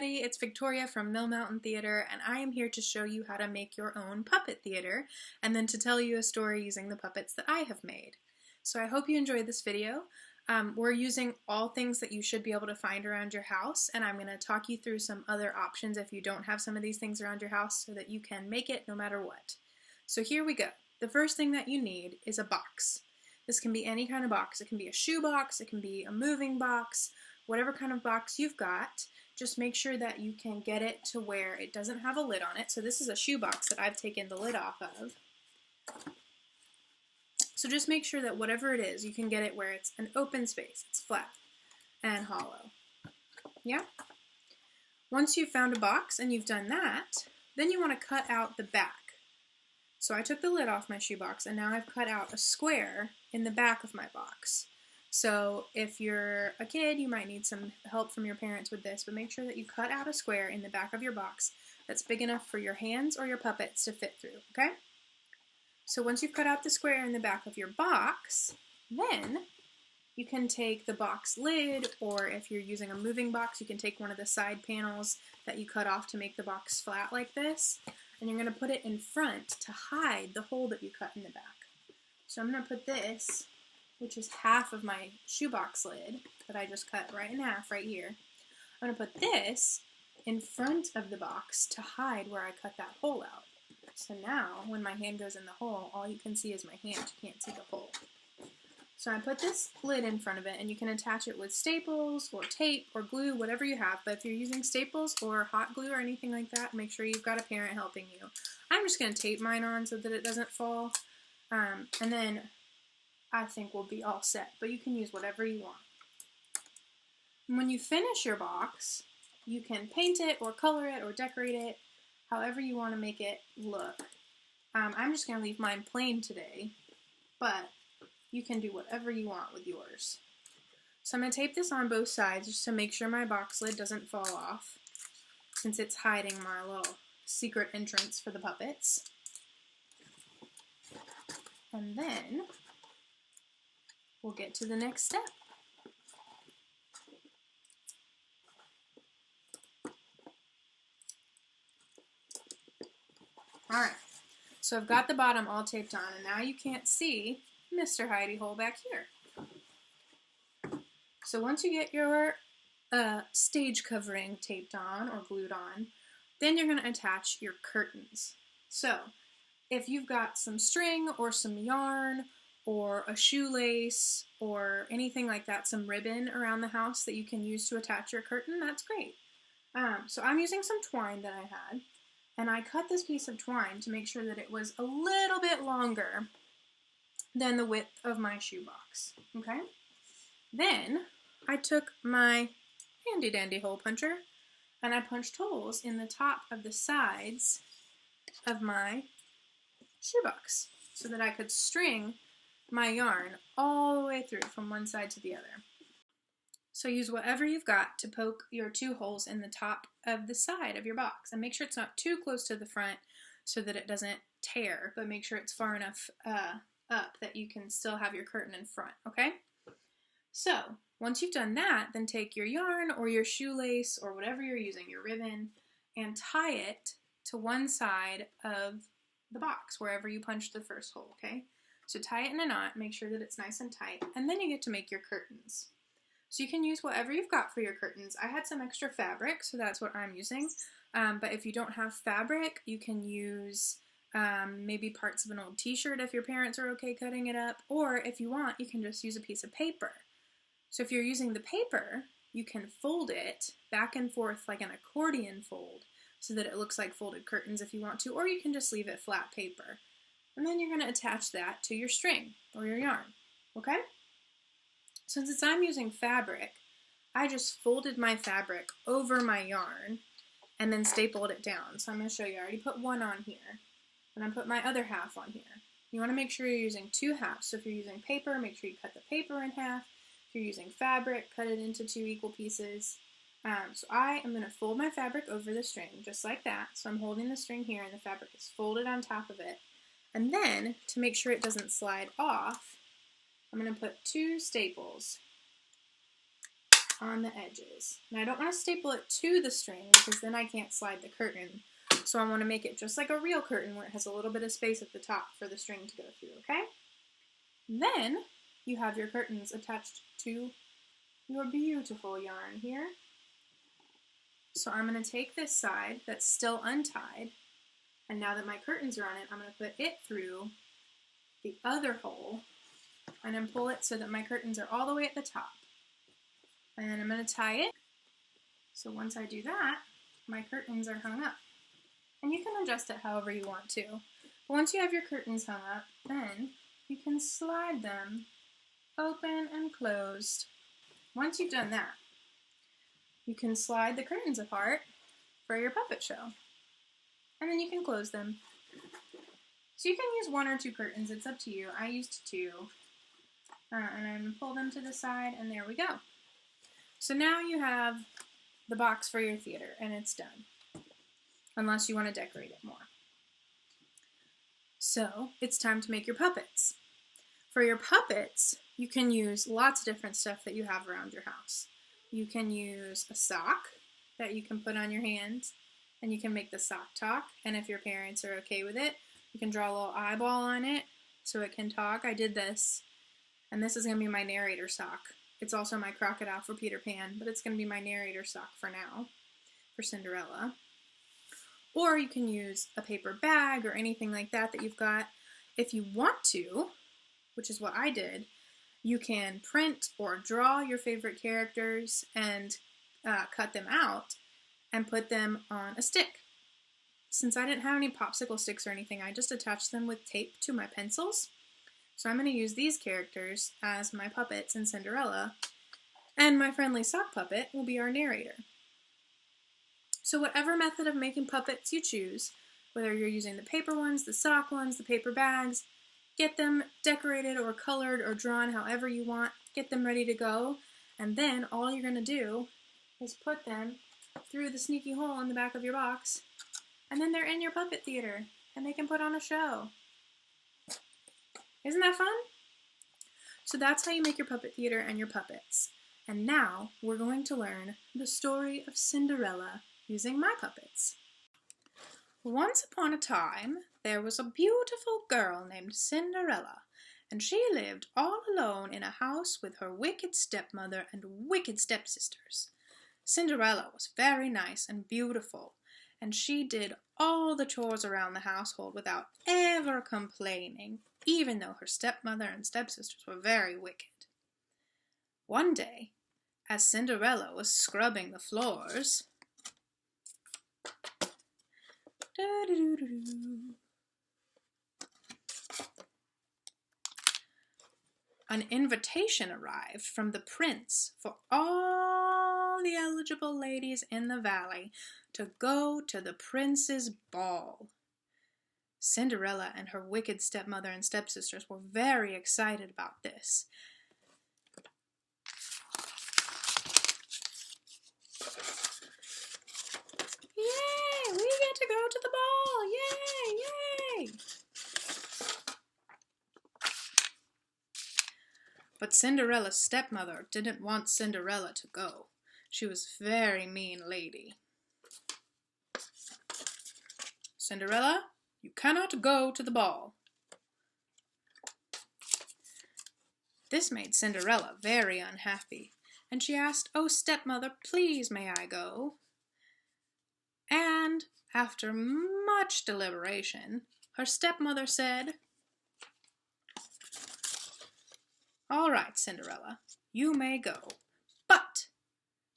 everybody, it's Victoria from Mill Mountain Theater, and I am here to show you how to make your own puppet theater and then to tell you a story using the puppets that I have made. So I hope you enjoyed this video. We're using all things that you should be able to find around your house, and I'm going to talk you through some other options if you don't have some of these things around your house so that you can make it no matter what. So here we go. The first thing that you need is a box. This can be any kind of box. It can be a shoe box, it can be a moving box, whatever kind of box you've got. Just make sure that you can get it to where it doesn't have a lid on it. So this is a shoe box that I've taken the lid off of. So just make sure that whatever it is, you can get it where it's an open space. It's flat and hollow. Yeah? Once you've found a box and you've done that, then you want to cut out the back. So I took the lid off my shoebox and now I've cut out a square in the back of my box. So if you're a kid, you might need some help from your parents with this, but make sure that you cut out a square in the back of your box that's big enough for your hands or your puppets to fit through, okay? So once you've cut out the square in the back of your box, then you can take the box lid, or if you're using a moving box, you can take one of the side panels that you cut off to make the box flat like this, and you're going to put it in front to hide the hole that you cut in the back. So I'm going to put this, which is half of my shoebox lid that I just cut right in half right here. I'm going to put this in front of the box to hide where I cut that hole out. So now, when my hand goes in the hole, all you can see is my hand. You can't see the hole. So I put this lid in front of it, and you can attach it with staples or tape or glue, whatever you have. But if you're using staples or hot glue or anything like that, make sure you've got a parent helping you. I'm just going to tape mine on so that it doesn't fall. And then I think we'll be all set. But you can use whatever you want. And when you finish your box, you can paint it or color it or decorate it however you want to make it look. I'm just going to leave mine plain today, but you can do whatever you want with yours. So I'm going to tape this on both sides just to make sure my box lid doesn't fall off, since it's hiding my little secret entrance for the puppets. And then we'll get to the next step. Alright, so I've got the bottom all taped on, and now you can't see Mr. Hidey Hole back here. So once you get your stage covering taped on or glued on, then you're going to attach your curtains. So if you've got some string or some yarn or a shoelace or anything like that, some ribbon around the house that you can use to attach your curtain, that's great. So I'm using some twine that I had. And I cut this piece of twine to make sure that it was a little bit longer than the width of my shoebox, okay? Then I took my handy dandy hole puncher and I punched holes in the top of the sides of my shoebox so that I could string my yarn all the way through from one side to the other. So use whatever you've got to poke your two holes in the top of the side of your box. And make sure it's not too close to the front so that it doesn't tear, but make sure it's far enough up that you can still have your curtain in front, okay? So once you've done that, then take your yarn or your shoelace or whatever you're using, your ribbon, and tie it to one side of the box, wherever you punched the first hole, okay? So tie it in a knot, make sure that it's nice and tight, and then you get to make your curtains. So you can use whatever you've got for your curtains. I had some extra fabric, so that's what I'm using. But if you don't have fabric, you can use maybe parts of an old t-shirt if your parents are okay cutting it up. Or if you want, you can just use a piece of paper. So if you're using the paper, you can fold it back and forth like an accordion fold so that it looks like folded curtains if you want to. Or you can just leave it flat paper. And then you're going to attach that to your string or your yarn. Okay? Since I'm using fabric, I just folded my fabric over my yarn and then stapled it down. So I'm going to show you. I already put one on here, and I put my other half on here. You want to make sure you're using two halves. So if you're using paper, make sure you cut the paper in half. If you're using fabric, cut it into two equal pieces. So I am going to fold my fabric over the string, just like that. So I'm holding the string here, and the fabric is folded on top of it. And then, to make sure it doesn't slide off, I'm going to put two staples on the edges. And I don't want to staple it to the string because then I can't slide the curtain. So I want to make it just like a real curtain where it has a little bit of space at the top for the string to go through, okay? Then you have your curtains attached to your beautiful yarn here. So I'm going to take this side that's still untied, and now that my curtains are on it, I'm going to put it through the other hole and then pull it so that my curtains are all the way at the top. And I'm going to tie it. So once I do that, my curtains are hung up. And you can adjust it however you want to. But once you have your curtains hung up, then you can slide them open and closed. Once you've done that, you can slide the curtains apart for your puppet show. And then you can close them. So you can use 1 or 2 curtains, it's up to you. I used 2. And then pull them to the side, and there we go. So now you have the box for your theater, and it's done. Unless you want to decorate it more. So it's time to make your puppets. For your puppets, you can use lots of different stuff that you have around your house. You can use a sock that you can put on your hands, and you can make the sock talk. And if your parents are okay with it, you can draw a little eyeball on it so it can talk. I did this, and this is going to be my narrator sock. It's also my crocodile for Peter Pan, but it's going to be my narrator sock for now, for Cinderella. Or you can use a paper bag or anything like that that you've got. If you want to, which is what I did, you can print or draw your favorite characters and cut them out and put them on a stick. Since I didn't have any popsicle sticks or anything, I just attached them with tape to my pencils. So I'm going to use these characters as my puppets in Cinderella, and my friendly sock puppet will be our narrator. So whatever method of making puppets you choose, whether you're using the paper ones, the sock ones, the paper bags, get them decorated or colored or drawn however you want, get them ready to go, and then all you're going to do is put them through the sneaky hole in the back of your box, and then they're in your puppet theater, and they can put on a show. Isn't that fun? So that's how you make your puppet theater and your puppets. And now we're going to learn the story of Cinderella using my puppets. Once upon a time, there was a beautiful girl named Cinderella, and she lived all alone in a house with her wicked stepmother and wicked stepsisters. Cinderella was very nice and beautiful, and she did all the chores around the household without ever complaining, even though her stepmother and stepsisters were very wicked. One day, as Cinderella was scrubbing the floors, an invitation arrived from the prince for all the eligible ladies in the valley to go to the prince's ball. Cinderella and her wicked stepmother and stepsisters were very excited about this. Yay! We get to go to the ball! Yay! Yay! But Cinderella's stepmother didn't want Cinderella to go. She was a very mean lady. Cinderella, you cannot go to the ball. This made Cinderella very unhappy, and she asked, "Oh, stepmother, please may I go?" And after much deliberation, her stepmother said, "All right, Cinderella, you may go, but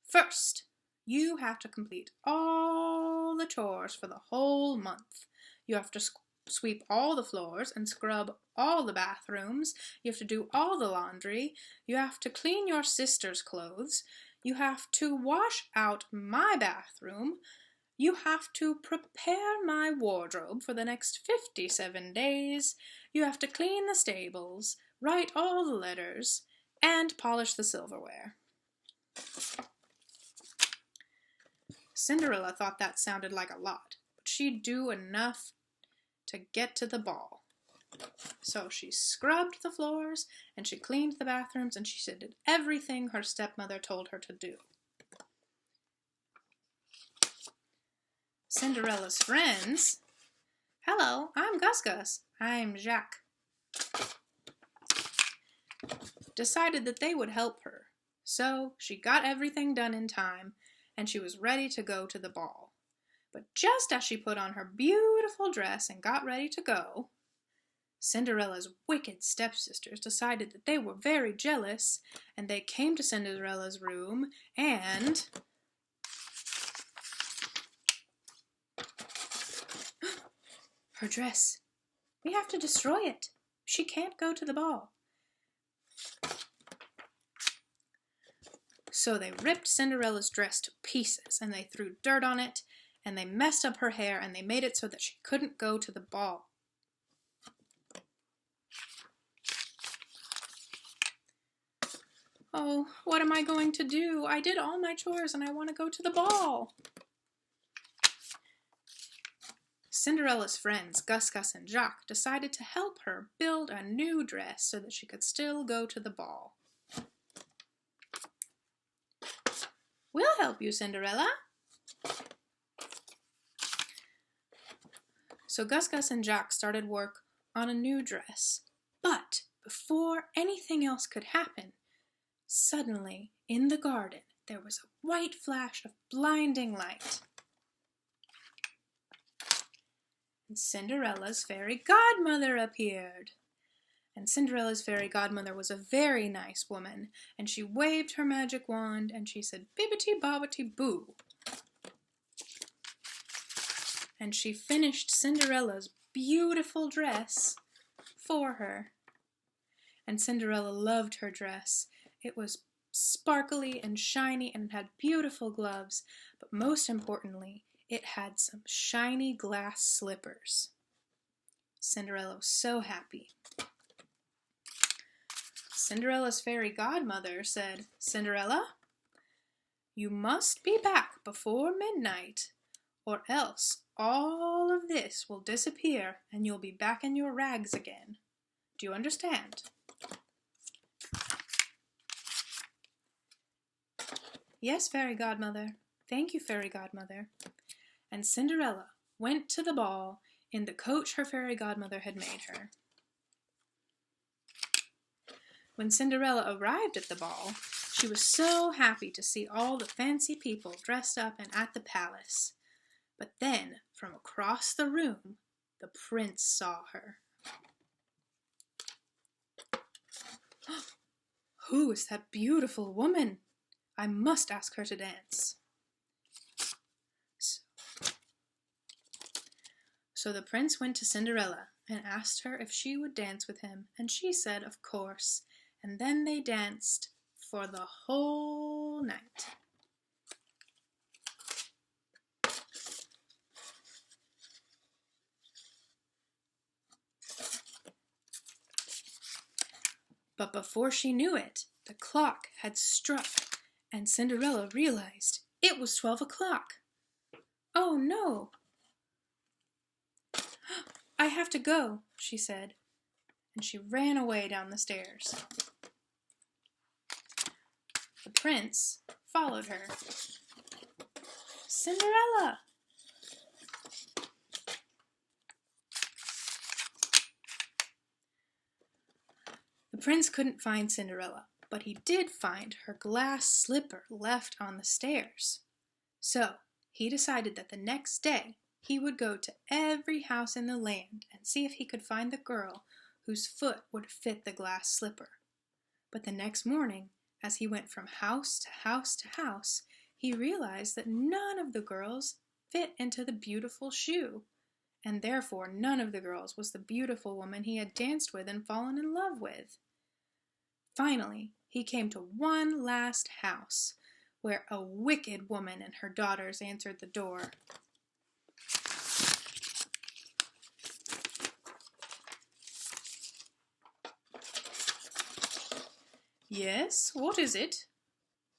first you have to complete all the chores for the whole month. You have to sweep all the floors and scrub all the bathrooms. You have to do all the laundry. You have to clean your sister's clothes. You have to wash out my bathroom. You have to prepare my wardrobe for the next 57 days. You have to clean the stables, write all the letters, and polish the silverware." Cinderella thought that sounded like a lot, but she'd do enough to get to the ball. So she scrubbed the floors, and she cleaned the bathrooms, and she did everything her stepmother told her to do. Cinderella's friends... Hello, I'm Gus Gus. I'm Jacques. Decided that they would help her. So she got everything done in time, and she was ready to go to the ball. But just as she put on her beautiful dress and got ready to go, Cinderella's wicked stepsisters decided that they were very jealous, and they came to Cinderella's room and... Her dress. We have to destroy it. She can't go to the ball. So they ripped Cinderella's dress to pieces, and they threw dirt on it, and they messed up her hair, and they made it so that she couldn't go to the ball. Oh, what am I going to do? I did all my chores, and I want to go to the ball. Cinderella's friends, Gus Gus and Jacques, decided to help her build a new dress so that she could still go to the ball. We'll help you, Cinderella. So Gus Gus and Jacques started work on a new dress. But before anything else could happen, suddenly in the garden there was a white flash of blinding light. And Cinderella's fairy godmother appeared. And Cinderella's fairy godmother was a very nice woman, and she waved her magic wand, and she said, "Bibbity-bobbity-boo." And she finished Cinderella's beautiful dress for her. And Cinderella loved her dress. It was sparkly and shiny, and it had beautiful gloves, but most importantly, it had some shiny glass slippers. Cinderella was so happy. Cinderella's fairy godmother said, "Cinderella, you must be back before midnight, or else all of this will disappear and you'll be back in your rags again. Do you understand?" "Yes, fairy godmother. Thank you, fairy godmother." And Cinderella went to the ball in the coach her fairy godmother had made her. When Cinderella arrived at the ball, she was so happy to see all the fancy people dressed up and at the palace. But then, from across the room, the prince saw her. "Who is that beautiful woman? I must ask her to dance." So the prince went to Cinderella and asked her if she would dance with him, and she said, of course, and then they danced for the whole night. But before she knew it, the clock had struck, and Cinderella realized it was 12 o'clock. "Oh no! I have to go," she said, and she ran away down the stairs. The prince followed her. "Cinderella!" The prince couldn't find Cinderella, but he did find her glass slipper left on the stairs. So he decided that the next day he would go to every house in the land and see if he could find the girl whose foot would fit the glass slipper. But the next morning, as he went from house to house to house, he realized that none of the girls fit into the beautiful shoe, and therefore none of the girls was the beautiful woman he had danced with and fallen in love with. Finally, he came to one last house, where a wicked woman and her daughters answered the door. "Yes, what is it?"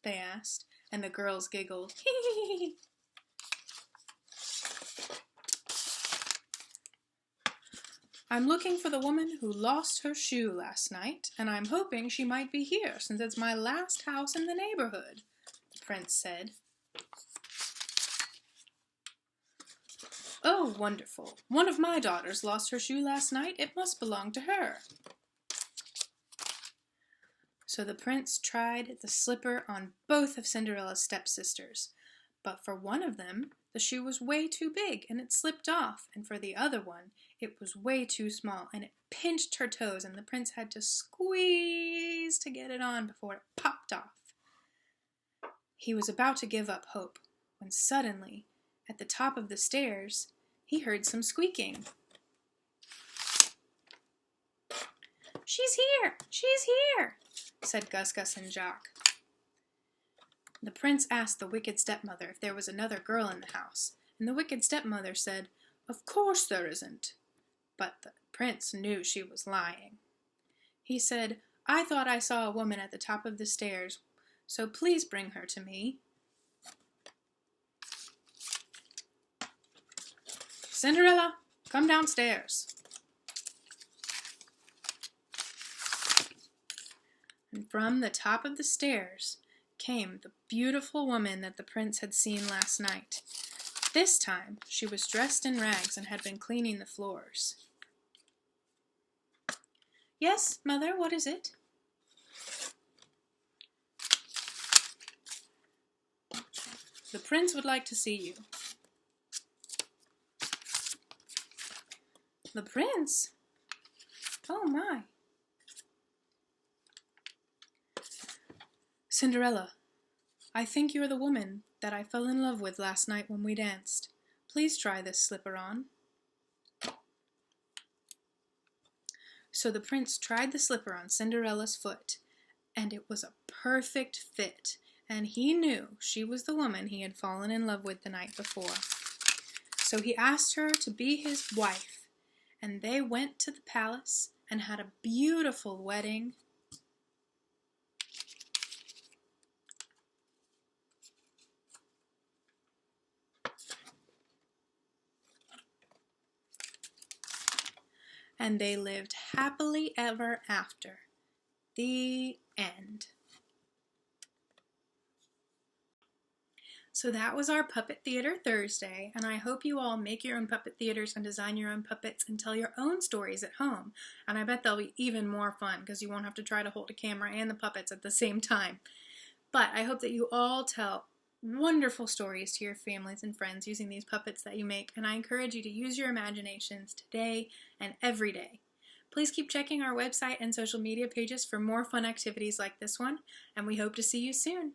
they asked, and the girls giggled. I'm looking for the woman who lost her shoe last night, and I'm hoping she might be here, since it's my last house in the neighborhood, the prince said. Oh, wonderful. One of my daughters lost her shoe last night. It must belong to her. So the prince tried the slipper on both of Cinderella's stepsisters, but for one of them, the shoe was way too big and it slipped off, and for the other one, it was way too small and it pinched her toes, and the prince had to squeeze to get it on before it popped off. He was about to give up hope when suddenly, at the top of the stairs, he heard some squeaking. "She's here! She's here!" said Gus, Gus, and Jock. The prince asked the wicked stepmother if there was another girl in the house, and the wicked stepmother said, "Of course there isn't." But the prince knew she was lying. He said, "I thought I saw a woman at the top of the stairs, so please bring her to me." "Cinderella, come downstairs." And from the top of the stairs came the beautiful woman that the prince had seen last night. This time she was dressed in rags and had been cleaning the floors. "Yes, mother, what is it?" "The prince would like to see you." "The prince? Oh my." "Cinderella, I think you're the woman that I fell in love with last night when we danced. Please try this slipper on." So the prince tried the slipper on Cinderella's foot, and it was a perfect fit, and he knew she was the woman he had fallen in love with the night before. So he asked her to be his wife, and they went to the palace and had a beautiful wedding. And they lived happily ever after. The end. So that was our Puppet Theater Thursday, and I hope you all make your own puppet theaters and design your own puppets and tell your own stories at home. And I bet they'll be even more fun because you won't have to try to hold a camera and the puppets at the same time. But I hope that you all tell wonderful stories to your families and friends using these puppets that you make, and I encourage you to use your imaginations today and every day. Please keep checking our website and social media pages for more fun activities like this one, and we hope to see you soon.